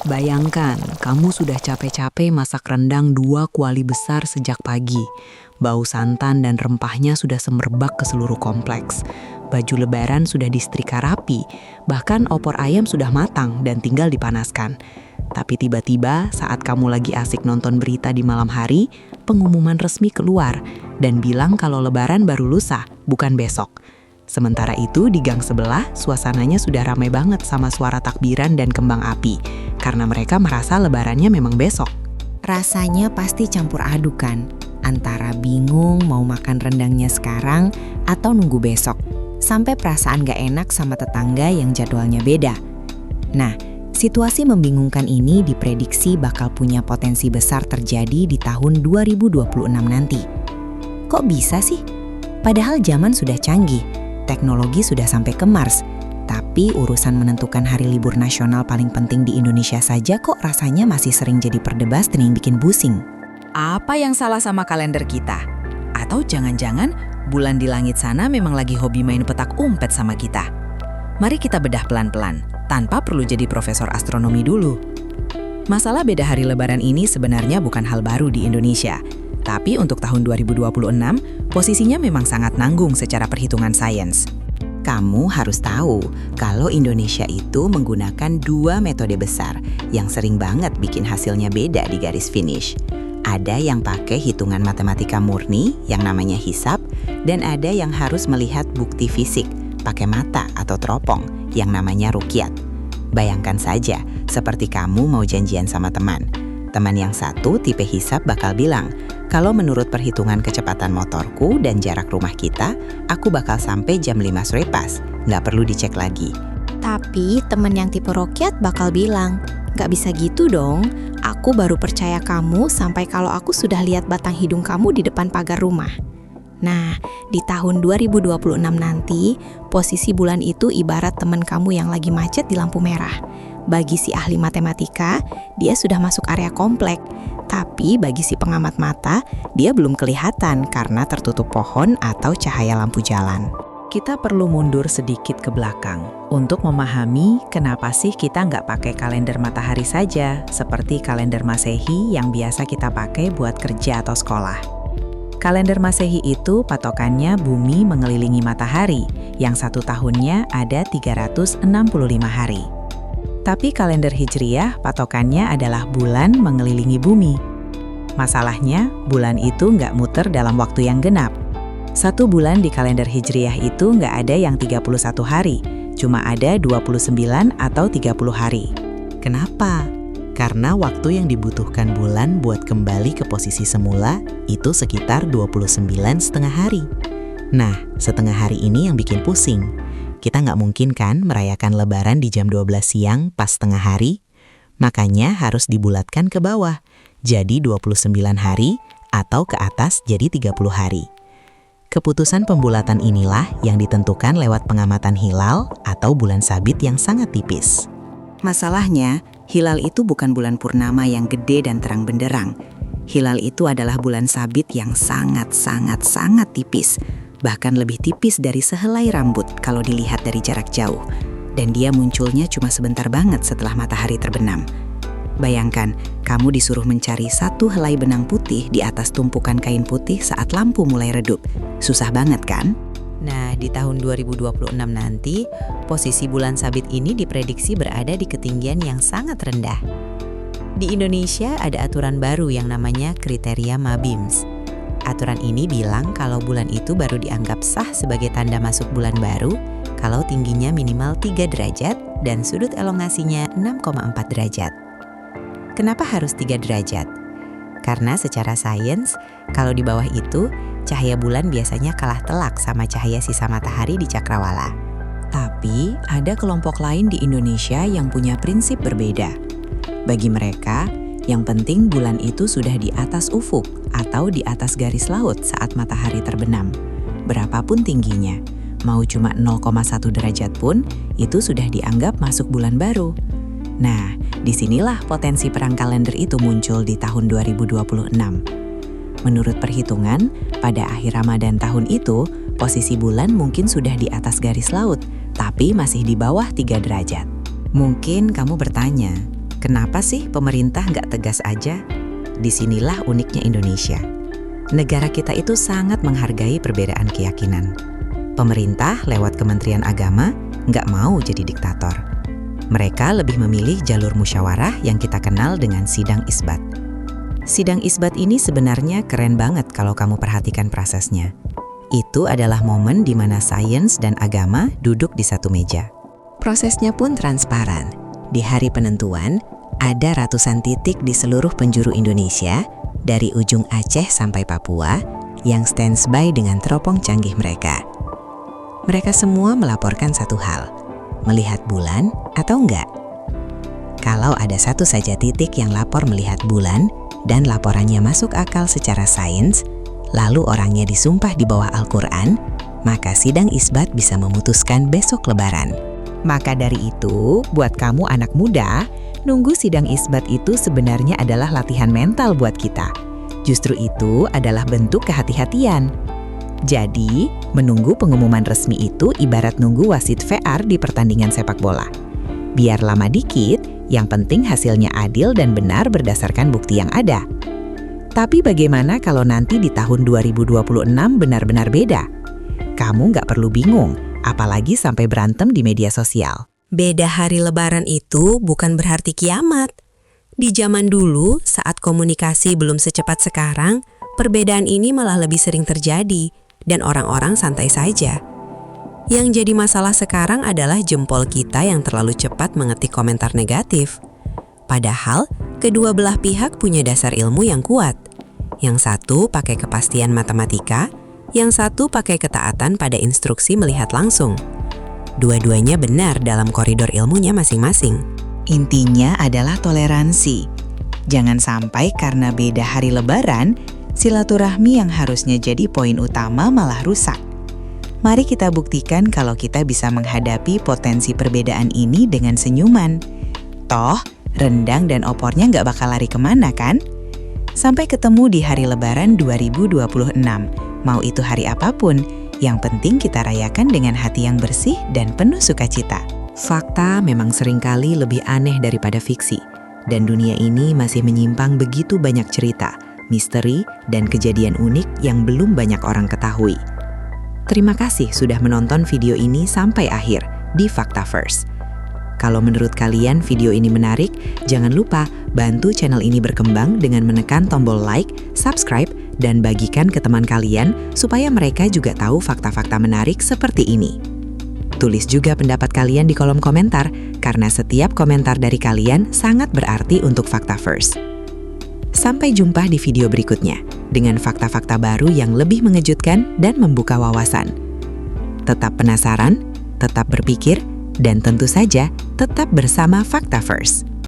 Bayangkan, kamu sudah capek-capek masak rendang 2 kuali besar sejak pagi. Bau santan dan rempahnya sudah semerbak ke seluruh kompleks. Baju lebaran sudah disetrika rapi, bahkan opor ayam sudah matang dan tinggal dipanaskan. Tapi tiba-tiba saat kamu lagi asik nonton berita di malam hari, pengumuman resmi keluar dan bilang kalau lebaran baru lusa, bukan besok. Sementara itu di gang sebelah, suasananya sudah ramai banget sama suara takbiran dan kembang api, karena mereka merasa lebarannya memang besok. Rasanya pasti campur aduk kan, antara bingung mau makan rendangnya sekarang atau nunggu besok, sampai perasaan gak enak sama tetangga yang jadwalnya beda. Nah, situasi membingungkan ini diprediksi bakal punya potensi besar terjadi di tahun 2026 nanti. Kok bisa sih? Padahal zaman sudah canggih, teknologi sudah sampai ke Mars, tapi urusan menentukan hari libur nasional paling penting di Indonesia saja kok rasanya masih sering jadi perdebatan yang bikin pusing. Apa yang salah sama kalender kita? Atau jangan-jangan bulan di langit sana memang lagi hobi main petak umpet sama kita? Mari kita bedah pelan-pelan, tanpa perlu jadi profesor astronomi dulu. Masalah beda hari lebaran ini sebenarnya bukan hal baru di Indonesia. Tapi untuk tahun 2026, posisinya memang sangat nanggung secara perhitungan sains. Kamu harus tahu kalau Indonesia itu menggunakan 2 metode besar yang sering banget bikin hasilnya beda di garis finish. Ada yang pakai hitungan matematika murni yang namanya hisab, dan ada yang harus melihat bukti fisik pakai mata atau teropong yang namanya ruqyat. Bayangkan saja, seperti kamu mau janjian sama teman. Teman yang satu tipe hisab bakal bilang, kalau menurut perhitungan kecepatan motorku dan jarak rumah kita, aku bakal sampai jam 5 sore pas, nggak perlu dicek lagi. Tapi temen yang tipe ruqyat bakal bilang, gak bisa gitu dong, aku baru percaya kamu sampai kalau aku sudah lihat batang hidung kamu di depan pagar rumah. Nah, di tahun 2026 nanti, posisi bulan itu ibarat teman kamu yang lagi macet di lampu merah. Bagi si ahli matematika, dia sudah masuk area komplek. Tapi bagi si pengamat mata, dia belum kelihatan karena tertutup pohon atau cahaya lampu jalan. Kita perlu mundur sedikit ke belakang untuk memahami kenapa sih kita nggak pakai kalender matahari saja, seperti kalender Masehi yang biasa kita pakai buat kerja atau sekolah. Kalender Masehi itu patokannya bumi mengelilingi matahari, yang 1 tahunnya ada 365 hari. Tapi kalender Hijriyah patokannya adalah bulan mengelilingi bumi. Masalahnya, bulan itu nggak muter dalam waktu yang genap. 1 bulan di kalender Hijriyah itu nggak ada yang 31 hari, cuma ada 29 atau 30 hari. Kenapa? Karena waktu yang dibutuhkan bulan buat kembali ke posisi semula itu sekitar 29,5 hari. Nah, setengah hari ini yang bikin pusing. Kita nggak mungkin kan merayakan lebaran di jam 12 siang pas tengah hari? Makanya harus dibulatkan ke bawah, jadi 29 hari atau ke atas jadi 30 hari. Keputusan pembulatan inilah yang ditentukan lewat pengamatan hilal atau bulan sabit yang sangat tipis. Masalahnya, hilal itu bukan bulan purnama yang gede dan terang benderang. Hilal itu adalah bulan sabit yang sangat tipis, bahkan lebih tipis dari sehelai rambut kalau dilihat dari jarak jauh. Dan dia munculnya cuma sebentar banget setelah matahari terbenam. Bayangkan, kamu disuruh mencari 1 helai benang putih di atas tumpukan kain putih saat lampu mulai redup. Susah banget kan? Nah, di tahun 2026 nanti, posisi bulan sabit ini diprediksi berada di ketinggian yang sangat rendah. Di Indonesia ada aturan baru yang namanya kriteria Mabims. Aturan ini bilang kalau bulan itu baru dianggap sah sebagai tanda masuk bulan baru kalau tingginya minimal 3 derajat dan sudut elongasinya 6,4 derajat. Kenapa harus 3 derajat? Karena secara sains, kalau di bawah itu, cahaya bulan biasanya kalah telak sama cahaya sisa matahari di cakrawala. Tapi ada kelompok lain di Indonesia yang punya prinsip berbeda. Bagi mereka, yang penting bulan itu sudah di atas ufuk atau di atas garis laut saat matahari terbenam. Berapapun tingginya, mau cuma 0,1 derajat pun, itu sudah dianggap masuk bulan baru. Nah, disinilah potensi perang kalender itu muncul di tahun 2026. Menurut perhitungan, pada akhir Ramadan tahun itu, posisi bulan mungkin sudah di atas garis laut, tapi masih di bawah 3 derajat. Mungkin kamu bertanya, Kenapa sih pemerintah nggak tegas aja? Disinilah uniknya Indonesia. Negara kita itu sangat menghargai perbedaan keyakinan. Pemerintah lewat Kementerian Agama nggak mau jadi diktator. Mereka lebih memilih jalur musyawarah yang kita kenal dengan sidang isbat. Sidang isbat ini sebenarnya keren banget kalau kamu perhatikan prosesnya. Itu adalah momen di mana sains dan agama duduk di satu meja. Prosesnya pun transparan. Di hari penentuan, ada ratusan titik di seluruh penjuru Indonesia, dari ujung Aceh sampai Papua, yang standby dengan teropong canggih mereka. Mereka semua melaporkan satu hal, melihat bulan atau enggak. Kalau ada satu saja titik yang lapor melihat bulan, dan laporannya masuk akal secara sains, lalu orangnya disumpah di bawah Al-Quran, maka sidang isbat bisa memutuskan besok Lebaran. Maka dari itu, buat kamu anak muda, nunggu sidang isbat itu sebenarnya adalah latihan mental buat kita. Justru itu adalah bentuk kehati-hatian. Jadi, menunggu pengumuman resmi itu ibarat nunggu wasit VAR di pertandingan sepak bola. Biar lama dikit, yang penting hasilnya adil dan benar berdasarkan bukti yang ada. Tapi bagaimana kalau nanti di tahun 2026 benar-benar beda? Kamu nggak perlu bingung, apalagi sampai berantem di media sosial. Beda hari Lebaran itu bukan berarti kiamat. Di zaman dulu, saat komunikasi belum secepat sekarang, perbedaan ini malah lebih sering terjadi, dan orang-orang santai saja. Yang jadi masalah sekarang adalah jempol kita yang terlalu cepat mengetik komentar negatif. Padahal, kedua belah pihak punya dasar ilmu yang kuat. Yang satu pakai kepastian matematika, yang satu pakai ketaatan pada instruksi melihat langsung. Dua-duanya benar dalam koridor ilmunya masing-masing. Intinya adalah toleransi. Jangan sampai karena beda hari Lebaran, silaturahmi yang harusnya jadi poin utama malah rusak. Mari kita buktikan kalau kita bisa menghadapi potensi perbedaan ini dengan senyuman. Toh, rendang dan opornya nggak bakal lari kemana kan? Sampai ketemu di hari Lebaran 2026. Mau itu hari apapun, yang penting kita rayakan dengan hati yang bersih dan penuh sukacita. Fakta memang seringkali lebih aneh daripada fiksi, dan dunia ini masih menyimpang begitu banyak cerita, misteri, dan kejadian unik yang belum banyak orang ketahui. Terima kasih sudah menonton video ini sampai akhir di Fakta First. Kalau menurut kalian video ini menarik, jangan lupa bantu channel ini berkembang dengan menekan tombol like, subscribe, dan bagikan ke teman kalian supaya mereka juga tahu fakta-fakta menarik seperti ini. Tulis juga pendapat kalian di kolom komentar, karena setiap komentar dari kalian sangat berarti untuk Fakta First. Sampai jumpa di video berikutnya, dengan fakta-fakta baru yang lebih mengejutkan dan membuka wawasan. Tetap penasaran, tetap berpikir, dan tentu saja tetap bersama Fakta First.